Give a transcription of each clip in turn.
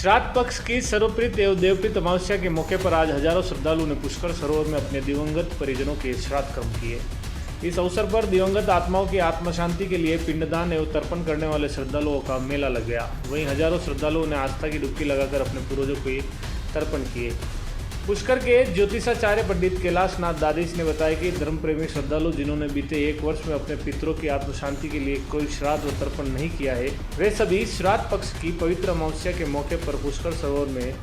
श्राद्ध पक्ष की सर्वप्रीत एवं देवप्रीत अमावस्या के मौके पर आज हजारों श्रद्धालुओं ने पुष्कर सरोवर में अपने दिवंगत परिजनों के श्राद्ध कर्म किए। इस अवसर पर दिवंगत आत्माओं की आत्म शांति के लिए पिंडदान एवं तर्पण करने वाले श्रद्धालुओं का मेला लग गया। वहीं हजारों श्रद्धालुओं ने आस्था की डुबकी लगाकर अपने पूर्वजों को तर्पण किए। पुष्कर के ज्योतिषाचार्य पंडित कैलाश नाथ दादीश ने बताया कि धर्म प्रेमी श्रद्धालु जिन्होंने बीते एक वर्ष में अपने पितरों की आत्म शांति के लिए कोई श्राद्ध व तर्पण नहीं किया है, वे सभी श्राद्ध पक्ष की पवित्र अमावस्या के मौके पर पुष्कर सरोवर में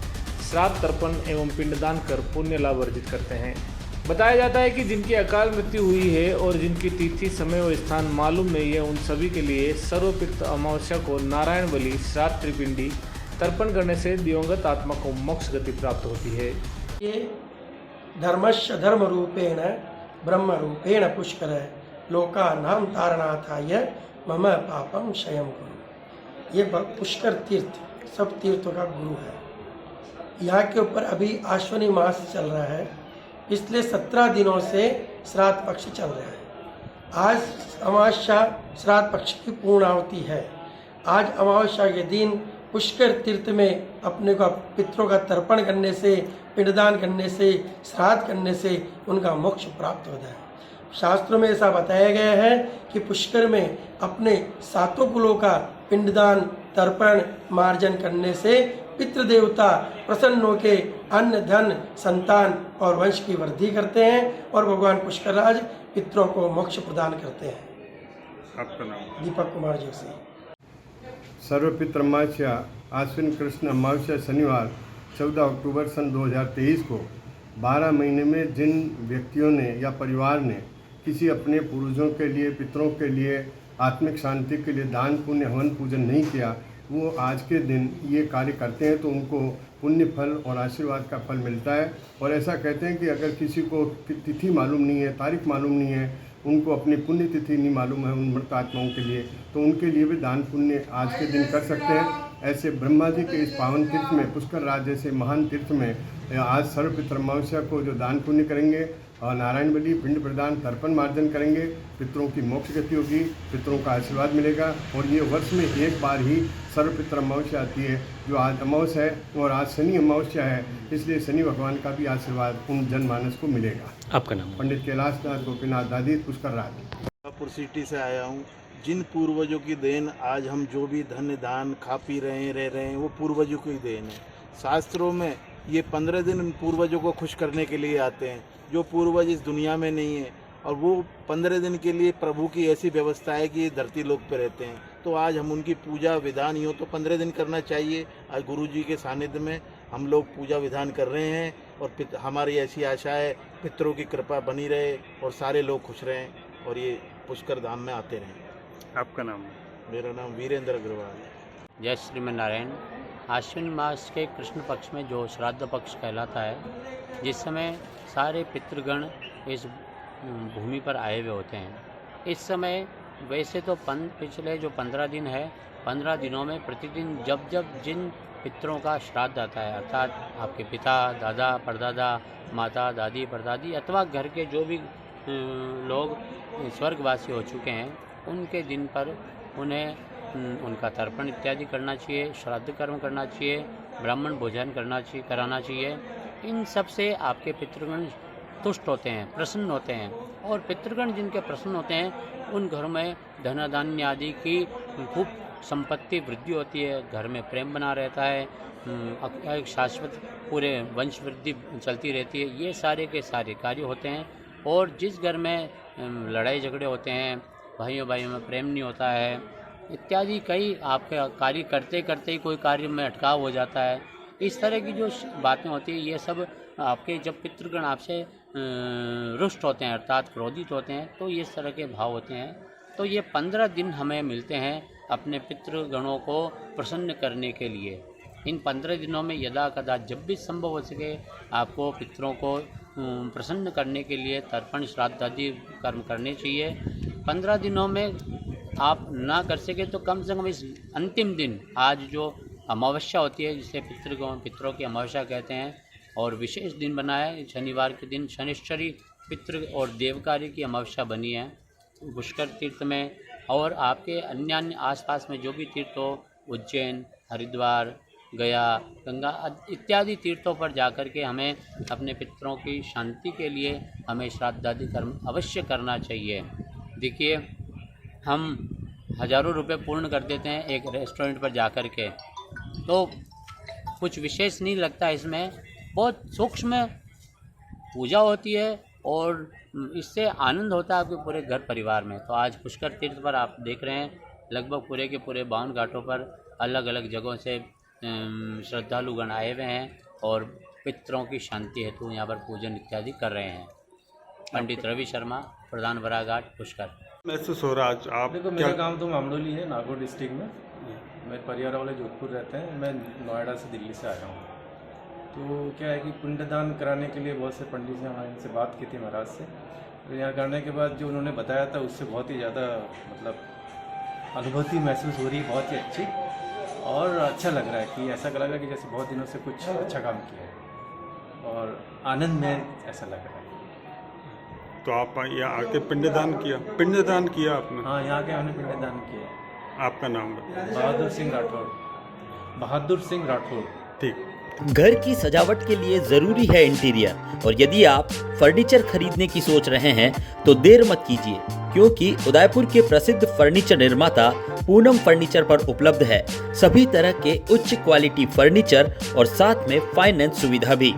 श्राद्ध तर्पण एवं पिंडदान कर पुण्य लाभ अर्जित करते हैं। बताया जाता है कि जिनकी अकाल मृत्यु हुई है और जिनकी तिथि, समय और स्थान मालूम नहीं है, उन सभी के लिए सर्वपित अमावस्या को नारायण बलि श्राद्ध त्रिपिंडी तर्पण करने से दिवंगत आत्मा को मोक्ष गति प्राप्त होती है। ये धर्मस्य धर्म रूपेण ब्रह्म रूपेण पुष्कर लोकानां तारणार्थाय मम पापम क्षयं कुरु। ये पुष्कर तीर्थ सब तीर्थों का गुरु है। यहाँ के ऊपर अभी आश्विनी मास चल रहा है, इसलिए 17 दिनों से श्राद्ध पक्ष चल रहा है। आज अमावस्या श्राद्ध पक्ष की पूर्णाहुति है। आज अमावस्या के दिन पुष्कर तीर्थ में अपने को पितरों का तर्पण करने से, पिंडदान करने से, श्राद्ध करने से उनका मोक्ष प्राप्त होता है। शास्त्रों में ऐसा बताया गया है कि पुष्कर में अपने सातों कुलों का पिंडदान, तर्पण, मार्जन करने से पितृदेवता प्रसन्न होकर अन्न, धन, संतान और वंश की वृद्धि करते हैं और भगवान पुष्करराज पितरों को मोक्ष प्रदान करते हैं। आपका नाम? दीपक कुमार जी से। सर्वपित्र अमावस्या आश्विन कृष्ण अमावस्या शनिवार 14 अक्टूबर सन 2023 को 12 महीने में जिन व्यक्तियों ने या परिवार ने किसी अपने पूर्वजों के लिए, पितरों के लिए, आत्मिक शांति के लिए दान, पुण्य, हवन, पूजन नहीं किया, वो आज के दिन ये कार्य करते हैं तो उनको पुण्य फल और आशीर्वाद का फल मिलता है। और ऐसा कहते हैं कि अगर किसी को तिथि मालूम नहीं है, तारीख मालूम नहीं है, उनको अपनी पुण्य तिथि नहीं मालूम है उन मृत आत्माओं के लिए, तो उनके लिए भी दान पुण्य आज के दिन कर सकते हैं। ऐसे ब्रह्मा जी के इस पावन तीर्थ में, पुष्कर राज जैसे महान तीर्थ में आज सर्वपित्र अमावस्या को जो दान पुण्य करेंगे और नारायण बलि, पिंड प्रदान, तर्पण, मार्जन करेंगे, पितरों की मोक्ष गति होगी, पितरों का आशीर्वाद मिलेगा। और ये वर्ष में एक बार ही सर्वपित्र अमावस्या आती है, जो आज अमावस्या है और आज शनि अमावस्या है, इसलिए शनि भगवान का भी आशीर्वाद उन जनमानस को मिलेगा। आपका नाम? पंडित कैलाश नाथ गोपीनाथ दादी, पुष्कर राज। पुर सिटी से आया हूँ। जिन पूर्वजों की देन आज हम जो भी धन्य दान खा पी रहे हैं, रह रहे हैं, वो पूर्वजों की देन है। शास्त्रों में ये 15 दिन पूर्वजों को खुश करने के लिए आते हैं, जो पूर्वज इस दुनिया में नहीं है, और वो 15 दिन के लिए प्रभु की ऐसी व्यवस्था है कि ये धरती लोक पे रहते हैं। तो आज हम उनकी पूजा विधान यूँ तो 15 दिन करना चाहिए। आज गुरु जी के सानिध्य में हम लोग पूजा विधान कर रहे हैं और हमारी ऐसी आशा है पितरों की कृपा बनी रहे और सारे लोग खुश रहें और ये पुष्कर धाम में आते रहें। आपका नाम? मेरा नाम वीरेंद्र अग्रवाल है। जय श्रीमन नारायण। आश्विन मास के कृष्ण पक्ष में जो श्राद्ध पक्ष कहलाता है, जिस समय सारे पितृगण इस भूमि पर आए हुए होते हैं, इस समय वैसे तो पिछले जो 15 दिन है, 15 दिनों में प्रतिदिन जब जब जिन पितरों का श्राद्ध आता है, अर्थात आपके पिता, दादा, परदादा, माता, दादी, परदादी अथवा घर के जो भी लोग स्वर्गवासी हो चुके हैं, उनके दिन पर उन्हें उनका तर्पण इत्यादि करना चाहिए, श्राद्ध कर्म करना चाहिए, ब्राह्मण भोजन कराना चाहिए। इन सब से आपके पितृगण तुष्ट होते हैं, प्रसन्न होते हैं। और पितृगण जिनके प्रसन्न होते हैं, उन घरों में धन धान्य आदि की खूब संपत्ति वृद्धि होती है, घर में प्रेम बना रहता है, एक शाश्वत पूरे वंश वृद्धि चलती रहती है। ये सारे के सारे कार्य होते हैं। और जिस घर में लड़ाई झगड़े होते हैं, भाइयों में प्रेम नहीं होता है इत्यादि, कई आपके कार्य करते करते ही कोई कार्य में अटकाव हो जाता है, इस तरह की जो बातें होती हैं, ये सब आपके जब पितृगण आपसे रुष्ट होते हैं अर्थात क्रोधित होते हैं, तो ये इस तरह के भाव होते हैं। तो ये 15 दिन हमें मिलते हैं अपने पितृगणों को प्रसन्न करने के लिए। इन 15 दिनों में यदा कदा जब भी संभव हो सके आपको पितरों को प्रसन्न करने के लिए तर्पण, श्राद्ध आदि कर्म करने चाहिए। 15 दिनों में आप ना कर सके तो कम से कम इस अंतिम दिन, आज जो अमावस्या होती है जिसे पितरों की अमावस्या कहते हैं, और विशेष दिन बना है शनिवार के दिन, शनिश्चरी पितृ और देवकारी की अमावस्या बनी है पुष्कर तीर्थ में। और आपके अन्य आसपास में जो भी तीर्थ हो, उज्जैन, हरिद्वार, गया, गंगा इत्यादि तीर्थों पर जाकर के हमें अपने पितरों की शांति के लिए हमें श्राद्धादि कर्म अवश्य करना चाहिए। देखिए, हम हज़ारों रुपए पूर्ण कर देते हैं एक रेस्टोरेंट पर जाकर के, तो कुछ विशेष नहीं लगता इसमें, बहुत सूक्ष्म पूजा होती है और इससे आनंद होता है आपके पूरे घर परिवार में। तो आज पुष्कर तीर्थ पर आप देख रहे हैं लगभग पूरे के पूरे 52 घाटों पर अलग अलग जगहों से श्रद्धालुगण आए हुए हैं और पितरों की शांति हेतु यहाँ पर पूजन इत्यादि कर रहे हैं। पंडित रवि शर्मा, प्रधान बराघाट, पुष्कर। महसूस हो रहा आज आप देखो, क्या मेरा गांव तो मामडोली है, नागौर डिस्ट्रिक्ट में। मेरे परिवार वाले जोधपुर रहते हैं, मैं नोएडा से दिल्ली से आया हूँ। तो क्या है कि पिंडदान कराने के लिए बहुत से पंडित से हमारे इनसे बात की थी महाराज से, तो यहाँ करने के बाद जो उन्होंने बताया था उससे बहुत ही ज़्यादा मतलब अनुभूति महसूस हो रही है, बहुत ही अच्छी, और अच्छा लग रहा है कि ऐसा लग रहा है कि जैसे बहुत दिनों से कुछ अच्छा काम किया है और आनंद में ऐसा लग रहा है। तो आप यहाँ आके पिंडदान किया आपने? हाँ, यहाँ के हमने पिंडदान किया। आपका नाम बताइए। बहादुर सिंह राठौड़। ठीक। घर की सजावट के लिए जरूरी है इंटीरियर, और यदि आप फर्नीचर खरीदने की सोच रहे हैं तो देर मत कीजिए, क्योंकि उदयपुर के प्रसिद्ध फर्नीचर निर्माता पूनम फर्नीचर पर उपलब्ध है सभी तरह के उच्च क्वालिटी फर्नीचर और साथ में फाइनेंस सुविधा भी।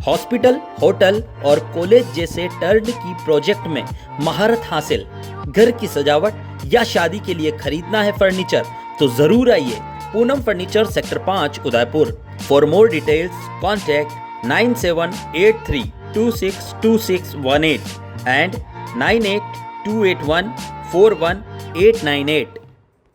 हॉस्पिटल, होटल और कॉलेज जैसे टर्नकी प्रोजेक्ट में महारत हासिल। घर की सजावट या शादी के लिए खरीदना है फर्नीचर तो जरूर आइए Poonam furniture, sector 5, Udaipur. For more details contact 9783262618 and 9828141898।